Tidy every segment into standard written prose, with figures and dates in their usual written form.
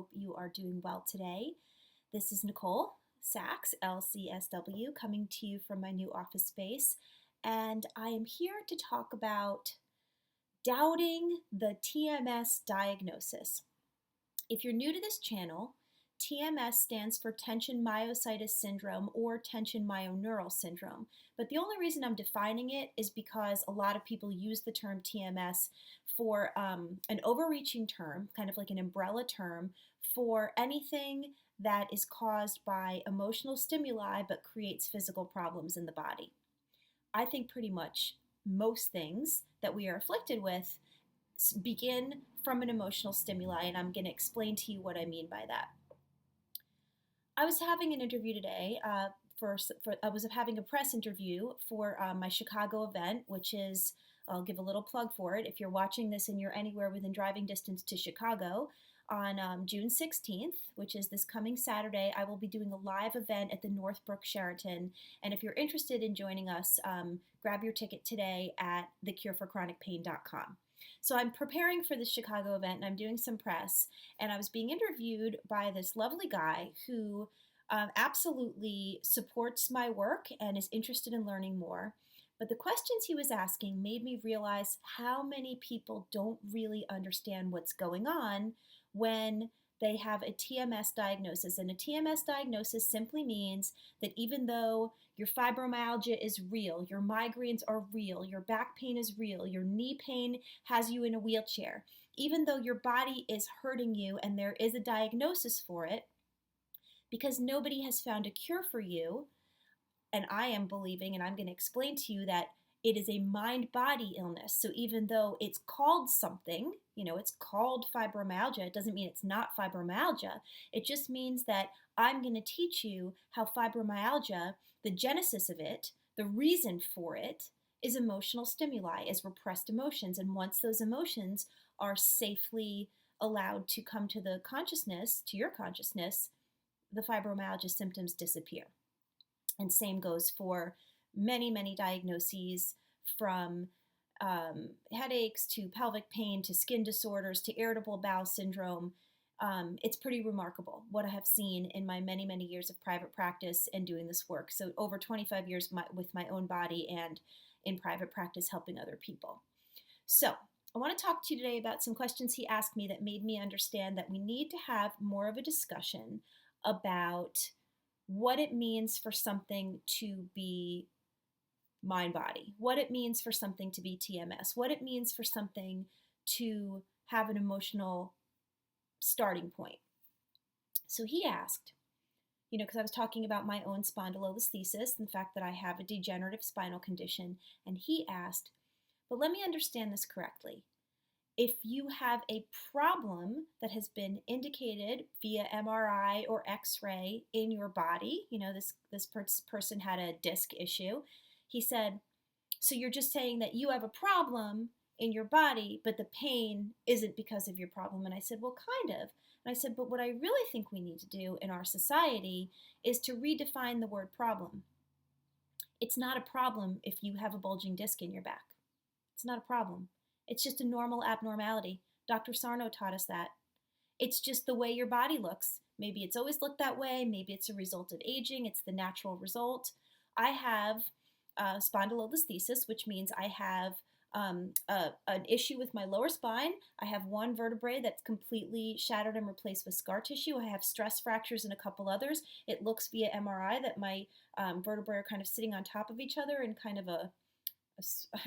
hope you are doing well today. This is Nicole Sachs, LCSW, coming to you from my new office space, and I am here to talk about doubting the TMS diagnosis. If you're new to this channel, TMS stands for tension myositis syndrome or tension myoneural syndrome. But the only reason I'm defining it is because a lot of people use the term TMS for an overreaching term, kind of like an umbrella term, for anything that is caused by emotional stimuli but creates physical problems in the body. I think pretty much most things that we are afflicted with begin from an emotional stimuli, and I'm going to explain to you what I mean by that. I was having an interview today. I was having a press interview for my Chicago event, which is, I'll give a little plug for it. If you're watching this and you're anywhere within driving distance to Chicago, on June 16th, which is this coming Saturday, I will be doing a live event at the Northbrook Sheraton. And if you're interested in joining us, grab your ticket today at thecureforchronicpain.com. So I'm preparing for the Chicago event and I'm doing some press, and I was being interviewed by this lovely guy who absolutely supports my work and is interested in learning more. But the questions he was asking made me realize how many people don't really understand what's going on when they have a TMS diagnosis. And a TMS diagnosis simply means that even though your fibromyalgia is real, your migraines are real, your back pain is real, your knee pain has you in a wheelchair, even though your body is hurting you and there is a diagnosis for it, because nobody has found a cure for you, and I am believing, and I'm going to explain to you that it is a mind-body illness. So even though it's called something, it's called fibromyalgia, it doesn't mean it's not fibromyalgia. It just means that I'm going to teach you how fibromyalgia, the genesis of it, the reason for it, is emotional stimuli, is repressed emotions. And once those emotions are safely allowed to come to the consciousness, to your consciousness, the fibromyalgia symptoms disappear. And same goes for many, many diagnoses, from headaches to pelvic pain to skin disorders to irritable bowel syndrome. It's pretty remarkable what I have seen in my many, many years of private practice and doing this work. So over 25 years with my own body and in private practice helping other people. So I want to talk to you today about some questions he asked me that made me understand that we need to have more of a discussion about what it means for something to be mind-body, what it means for something to be TMS, what it means for something to have an emotional starting point. So he asked, because I was talking about my own spondylolisthesis and the fact that I have a degenerative spinal condition, and he asked, but let me understand this correctly. If you have a problem that has been indicated via MRI or X-ray in your body, this person had a disc issue, he said, so you're just saying that you have a problem in your body, but the pain isn't because of your problem. And I said, well, kind of. And I said, but what I really think we need to do in our society is to redefine the word problem. It's not a problem if you have a bulging disc in your back. It's not a problem. It's just a normal abnormality. Dr. Sarno taught us that. It's just the way your body looks. Maybe it's always looked that way. Maybe it's a result of aging. It's the natural result. I have spondylolisthesis, which means I have an issue with my lower spine. I have one vertebrae that's completely shattered and replaced with scar tissue. I have stress fractures and a couple others. It looks via MRI that my vertebrae are kind of sitting on top of each other in kind of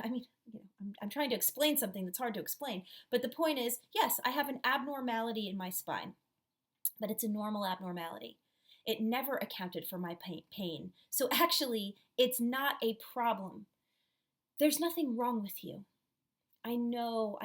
I'm trying to explain something that's hard to explain. But the point is, yes, I have an abnormality in my spine, but it's a normal abnormality. It never accounted for my pain. So actually, it's not a problem. There's nothing wrong with you. I know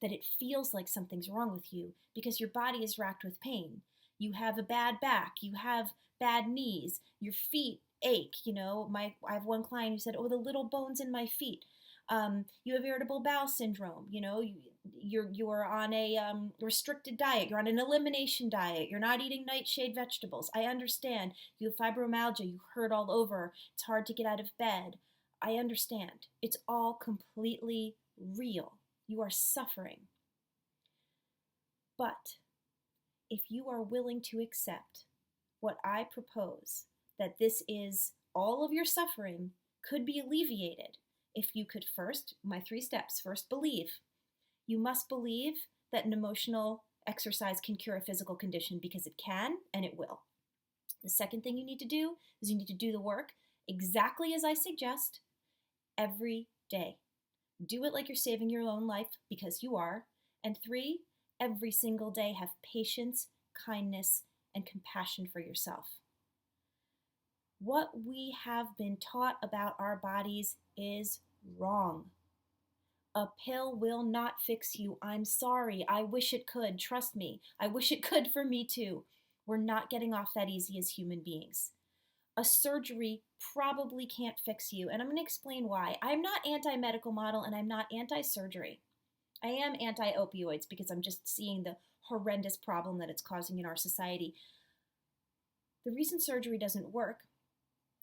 that it feels like something's wrong with you because your body is racked with pain. You have a bad back. You have bad knees. Your feet ache. I have one client who said, oh, the little bones in my feet. You have irritable bowel syndrome. You're on a restricted diet. You're on an elimination diet. You're not eating nightshade vegetables. I understand. You have fibromyalgia. You hurt all over. It's hard to get out of bed. I understand. It's all completely real. You are suffering. But if you are willing to accept what I propose, that this is all of your suffering could be alleviated if you could first, my 3 steps, first believe. You must believe that an emotional exercise can cure a physical condition, because it can and it will. The second thing you need to do is you need to do the work exactly as I suggest every day. Do it like you're saving your own life, because you are. And 3, every single day have patience, kindness, and compassion for yourself. What we have been taught about our bodies is wrong. A pill will not fix you. I'm sorry. I wish it could. Trust me. I wish it could for me too. We're not getting off that easy as human beings. A surgery probably can't fix you, and I'm going to explain why. I'm not anti-medical model, and I'm not anti-surgery. I am anti-opioids because I'm just seeing the horrendous problem that it's causing in our society. The reason surgery doesn't work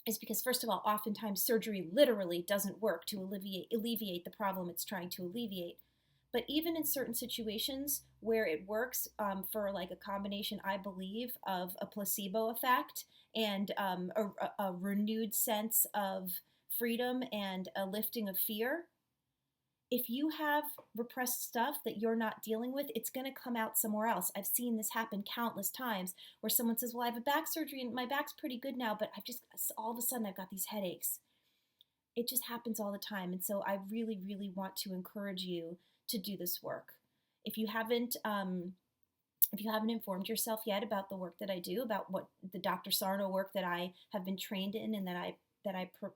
is because, first of all, oftentimes surgery literally doesn't work to alleviate the problem it's trying to alleviate. But even in certain situations where it works, for like a combination, I believe, of a placebo effect and a renewed sense of freedom and a lifting of fear, if you have repressed stuff that you're not dealing with, it's going to come out somewhere else. I've seen this happen countless times where someone says, well, I have a back surgery and my back's pretty good now, but all of a sudden I've got these headaches. It just happens all the time. And so I really, really want to encourage you to do this work. If you haven't informed yourself yet about the work that I do, about what the Dr. Sarno work that I have been trained in and that I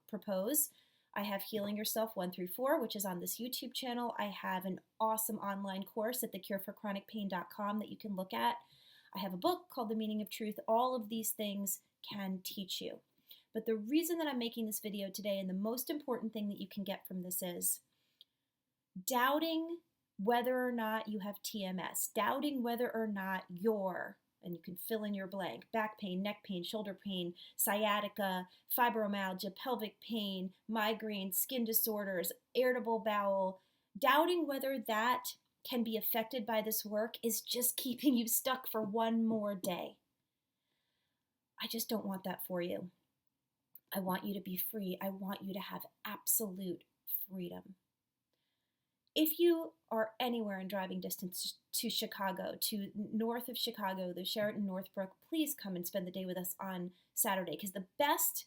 propose, I have Healing Yourself 1 through 4, which is on this YouTube channel. I have an awesome online course at thecureforchronicpain.com that you can look at. I have a book called The Meaning of Truth. All of these things can teach you. But the reason that I'm making this video today, and the most important thing that you can get from this, is doubting whether or not you have TMS, doubting whether or not and you can fill in your blank, back pain, neck pain, shoulder pain, sciatica, fibromyalgia, pelvic pain, migraine, skin disorders, irritable bowel, doubting whether that can be affected by this work is just keeping you stuck for one more day. I just don't want that for you. I want you to be free. I want you to have absolute freedom. If you are anywhere in driving distance to Chicago, to north of Chicago, the Sheraton Northbrook, please come and spend the day with us on Saturday, because the best,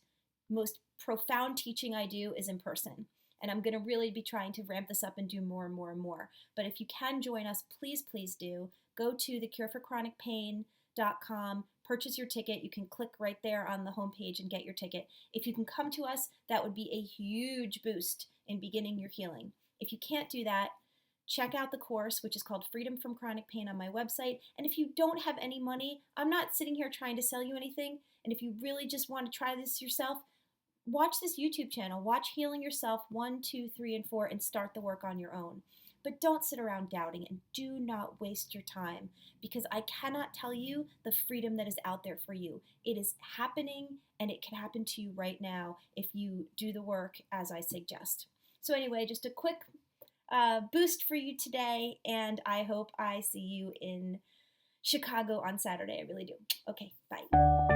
most profound teaching I do is in person. And I'm going to really be trying to ramp this up and do more and more and more. But if you can join us, please, please do. Go to thecureforchronicpain.com, purchase your ticket. You can click right there on the homepage and get your ticket. If you can come to us, that would be a huge boost in beginning your healing. If you can't do that, check out the course, which is called Freedom from Chronic Pain, on my website. And if you don't have any money, I'm not sitting here trying to sell you anything. And if you really just want to try this yourself, watch this YouTube channel. Watch Healing Yourself 1, 2, 3, and 4 and start the work on your own. But don't sit around doubting, and do not waste your time, because I cannot tell you the freedom that is out there for you. It is happening, and it can happen to you right now if you do the work as I suggest. So anyway, just a quick boost for you today, and I hope I see you in Chicago on Saturday. I really do. Okay, bye.